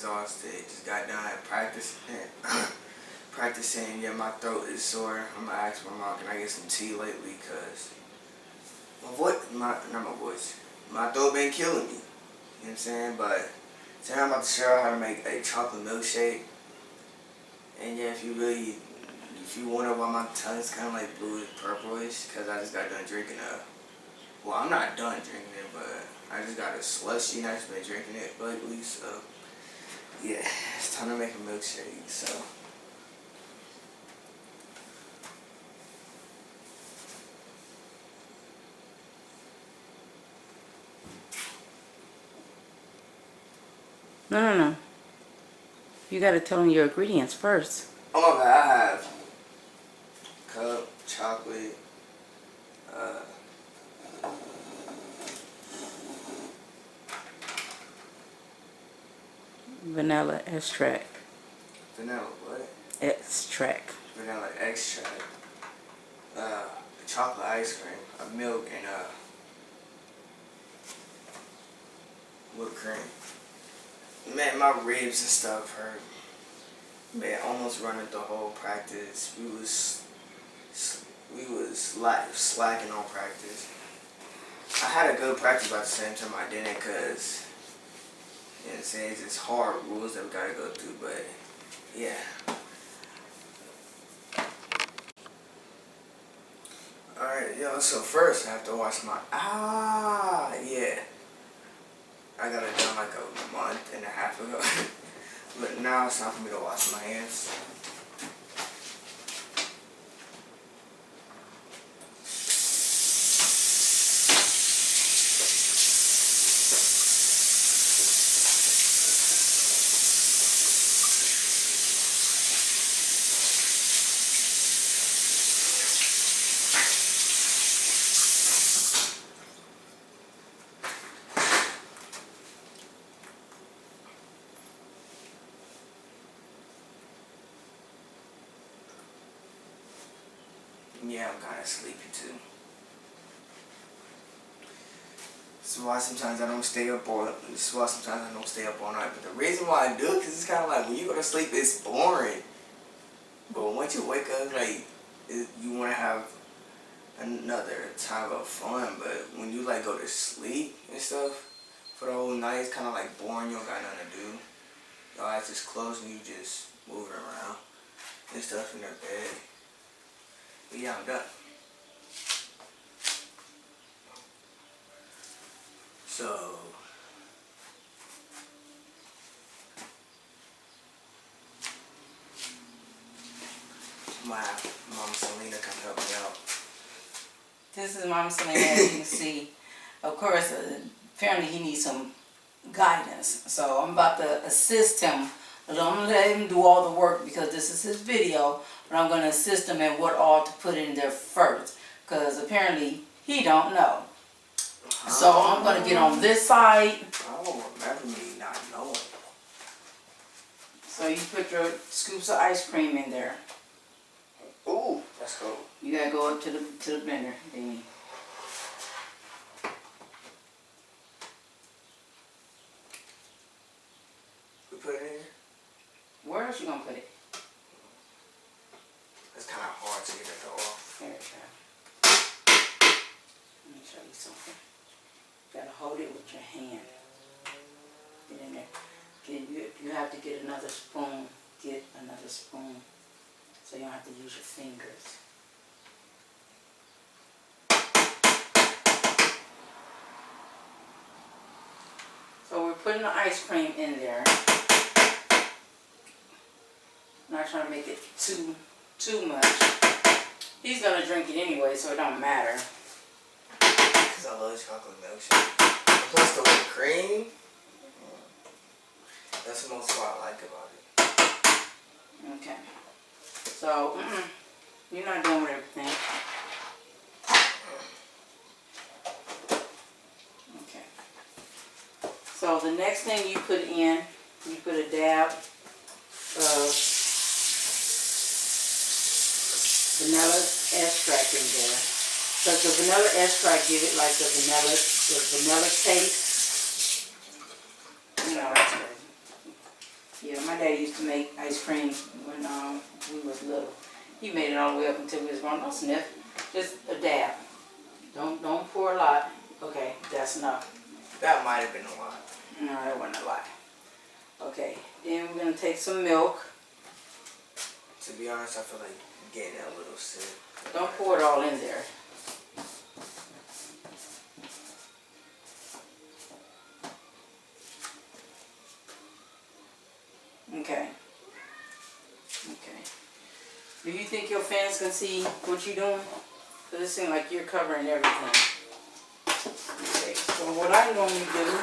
exhausted. Just got done practicing. Yeah, my throat is sore. I'm gonna ask my mom, can I get some tea lately? Cause my throat been killing me. You know what I'm saying? But today I'm about to show you how to make a chocolate milkshake. And yeah, if you wonder why my tongue's kind of like bluish purplish, cause I just got done drinking well, I'm not done drinking it, but I just got a slushy and I've just been drinking it lately, so yeah, it's time to make a milkshake, so. No. You gotta tell them your ingredients first. Oh my god, I have cup, chocolate, Vanilla extract. vanilla what? Extract. Vanilla extract, chocolate ice cream, a milk, and whipped cream. Man, my ribs and stuff hurt. Man, almost running the whole practice. We was slacking on practice. I had a good practice, but at the same time I didn't, cause you know what I'm saying, it's just hard rules that we gotta go through. But yeah. Alright, yo, so first I have to wash my yeah. I got it done like a month and a half ago. But now it's time for me to wash my hands. Yeah, I'm kind of sleepy too. This is why sometimes I don't stay up all night. But the reason why I do it, because it's kind of like when you go to sleep, it's boring. But once you wake up, like, you want to have another time of fun. But when you like go to sleep and stuff for the whole night, it's kind of like boring. You don't got nothing to do. Your eyes just closed and you just moving around and stuff in the bed. But yeah, I'm done. So, my mom Selena can help me out. This is Mama Selena, as you can see. Of course, apparently he needs some guidance. So I'm about to assist him. I'm going to let him do all the work because this is his video. But I'm going to assist him in what all to put in there first. Because apparently he don't know. So I'm going to get on this side. I don't remember me not knowing. So you put your scoops of ice cream in there. Ooh, let's go. You got to go up to the blender, Damien. We put it in here? Where else you going to put it? It's kind of hard to get it off. There you go. Let me show you something. You gotta hold it with your hand. Get in there. You have to get another spoon. Get another spoon. So you don't have to use your fingers. So we're putting the ice cream in there. Not trying to make it too much. He's gonna drink it anyway, so it don't matter. Because I love chocolate milkshake. And plus the whipped cream. That's the most part I like about it. Okay. So, you're not done with everything. Okay. So the next thing you put in, you put a dab of vanilla extract in there. Because the vanilla extract give it like the vanilla taste. You know, that's good. Yeah, my daddy used to make ice cream when we was little. He made it all the way up until we was grown. Don't sniff. Just a dab. Don't pour a lot. Okay, that's enough. That might have been a lot. No, that wasn't a lot. Okay, then we're gonna take some milk. To be honest, I feel like getting a little sip. Don't pour it all in there. Okay. Okay. Do you think your fans can see what you're doing? Because it seems like you're covering everything. Okay, so what I normally do,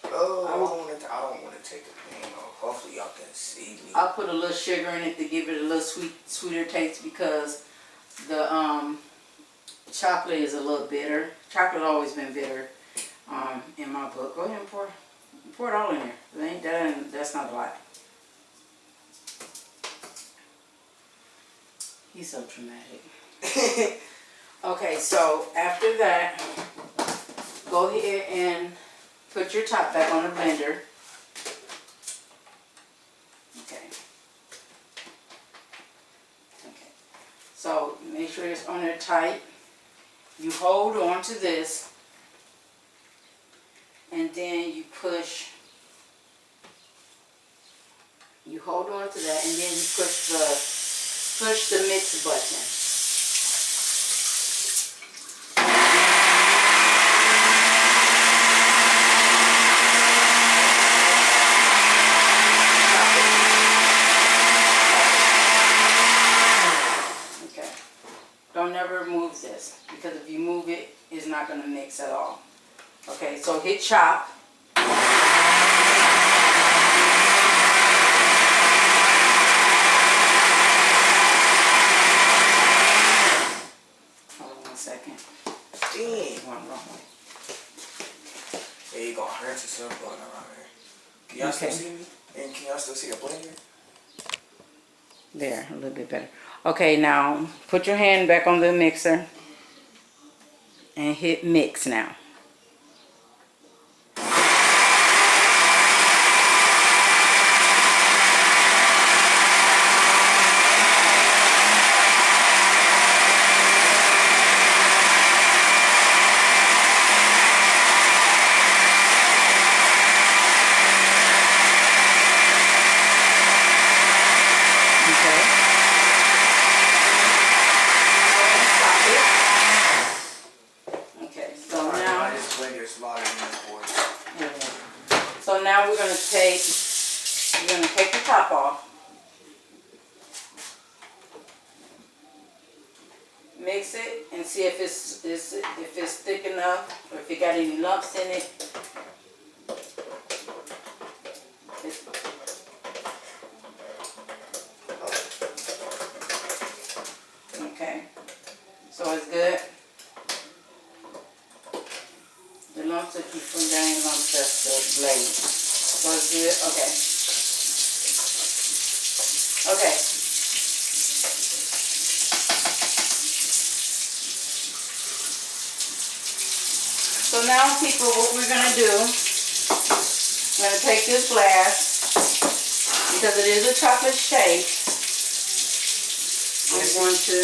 I don't want to take the pain off. Hopefully y'all can see me. I'll put a little sugar in it to give it a little sweeter taste because the chocolate is a little bitter. Chocolate always been bitter in my book. Go ahead and pour it all in there. That's not a lot. He's so dramatic. Okay, so after that, go ahead and put your top back on the blender. Okay. Okay. So make sure it's on there tight. You hold on to this, and then you push. You hold on to that, and then you push the mix button. Okay. Don't ever move this because if you move it, it's not going to mix at all. Okay, so hit chop. Second. Damn. One wrong way. Yeah, you gonna hurt yourself going around here. Can y'all still see me? And can y'all still see the blender? There, a little bit better. Okay, now put your hand back on the mixer and hit mix now. So now we're gonna take the top off. Mix it and see if it's thick enough or if it got any lumps in it. Okay, so it's good. The lumps that keep from down lumps, that's the blade. So it's good. Okay. Okay. So now, people, what we're gonna do? I'm gonna take this glass because it is a chocolate shake. I'm going to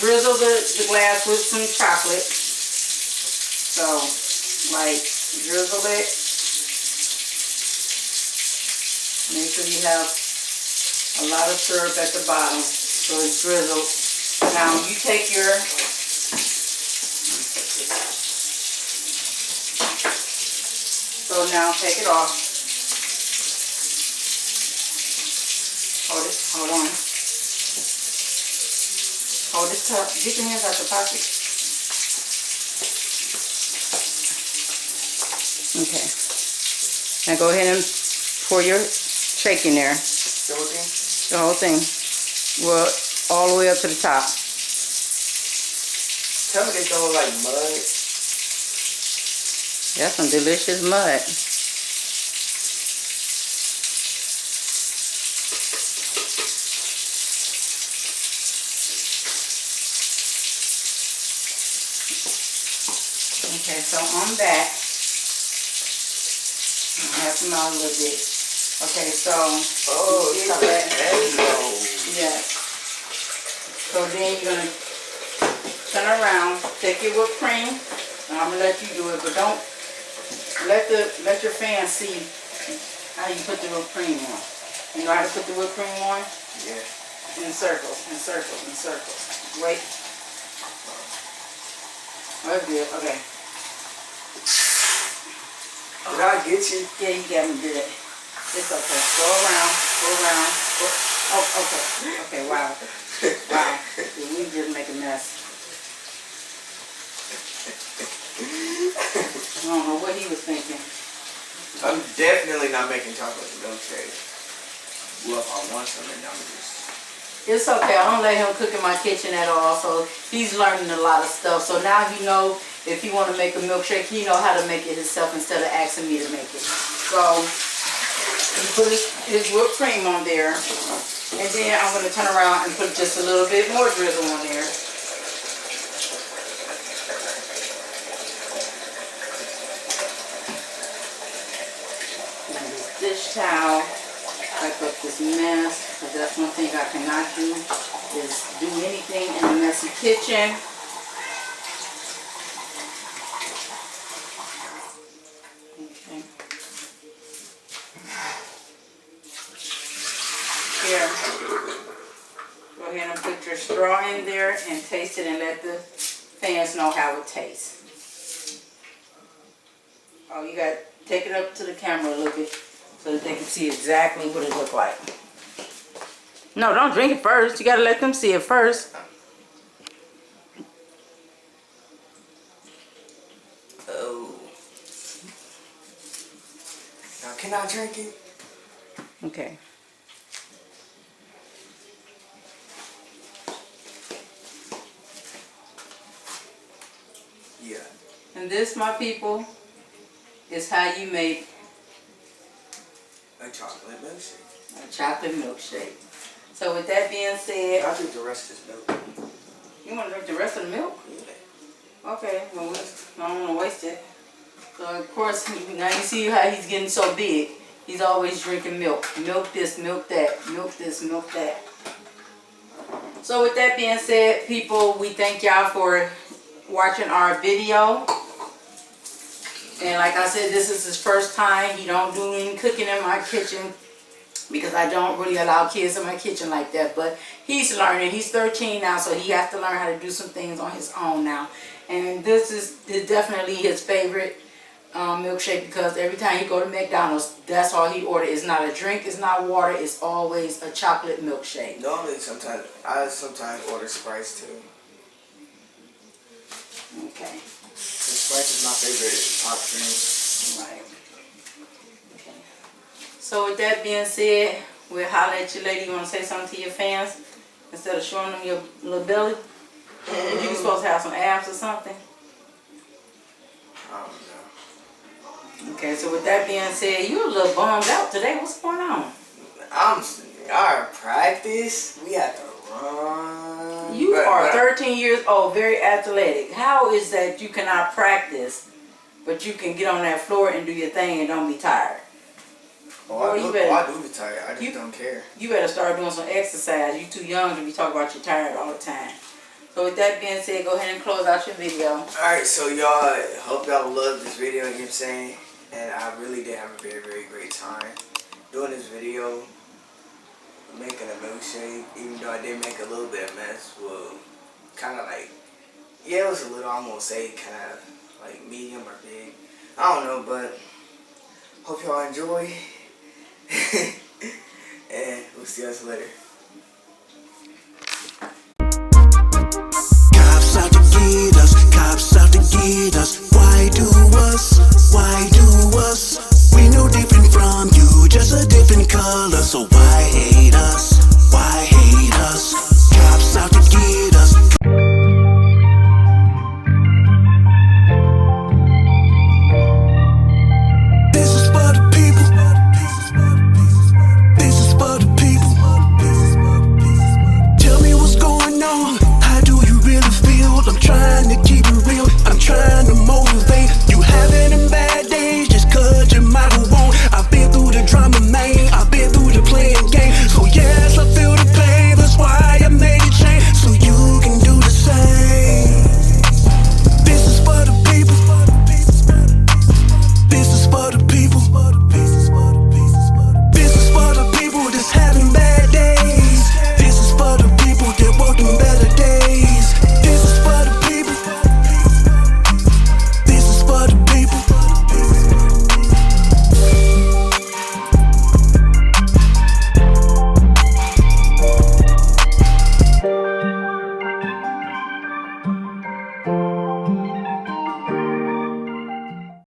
drizzle the glass with some chocolate. So, like, drizzle it. Make sure you have a lot of syrup at the bottom, so it's drizzled. Now, you take your, so now take it off. Hold on. Hold this cup. Get your hands out the pocket. Okay. Now go ahead and pour your shake in there. The whole thing? The whole thing. Well, all the way up to the top. Tell me this don't look like mud. That's some delicious mud. Okay, so on that, I'll help them out a little bit. Okay, so Oh, it's that. yes. So then you're gonna turn around, take your whipped cream, and I'm gonna let you do it, but don't let your fan see how you put the whipped cream on. You know how to put the whipped cream on? Yeah. In circles, in circles, in circles. Wait. Oh, that's good. Okay. Did I get you? Yeah, you got me good. It's okay. Go around, go around. Go. Oh, okay. Okay, wow. Wow. We just make a mess. I don't know what he was thinking. I'm definitely not making chocolate milkshake. Well, if I want some, then I'm just... It's okay. I don't let him cook in my kitchen at all, so he's learning a lot of stuff. So now he know if he want to make a milkshake, he know how to make it himself instead of asking me to make it. So he put his whipped cream on there, and then I'm going to turn around and put just a little bit more drizzle on there. And this dish towel, wipe up this mess, because that's one thing I cannot do, is do anything in a messy kitchen. Okay. Here, go ahead and put your straw in there and taste it and let the fans know how it tastes. Oh, you got to take it up to the camera a little bit so that they can see exactly what it looks like. No, don't drink it first. You got to let them see it first. Oh. Now, can I drink it? Okay. Yeah. And this, my people, is how you make a chocolate milkshake. A chocolate milkshake. So with that being said, I'll drink the rest of this milk. You want to drink the rest of the milk? Yeah. Okay, well, I don't want to waste it. So of course, now you see how he's getting so big. He's always drinking milk. Milk this, milk that, milk this, milk that. So with that being said, people, we thank y'all for watching our video. And like I said, this is his first time. He don't do any cooking in my kitchen because I don't really allow kids in my kitchen like that. But he's learning. He's 13 now, so he has to learn how to do some things on his own now. And this is definitely his favorite milkshake because every time he go to McDonald's, that's all he order. It's not a drink, it's not water, it's always a chocolate milkshake. Normally, I sometimes order Sprites too. Okay. Sprite is my favorite hot drink. Right. Okay. So with that being said, we'll holler at you later. You want to say something to your fans instead of showing them your little belly? You supposed to have some abs or something? I don't know. Okay, so with that being said, you're a little bummed out today. What's going on? Our practice, we have to run. You are 13 years old, very athletic. How is that you cannot practice, but you can get on that floor and do your thing and don't be tired? I do be tired. I just don't care. You better start doing some exercise. You're too young to be talking about you're tired all the time. So with that being said, go ahead and close out your video. Alright, so y'all, hope y'all loved this video, you know what I'm saying? And I really did have a very, very great time doing this video, making a milkshake, even though I did make a little bit of mess. Well, kind of like, yeah, it was a little, I'm going to say kind of like medium or big. I don't know, but hope y'all enjoy. And we'll see us later.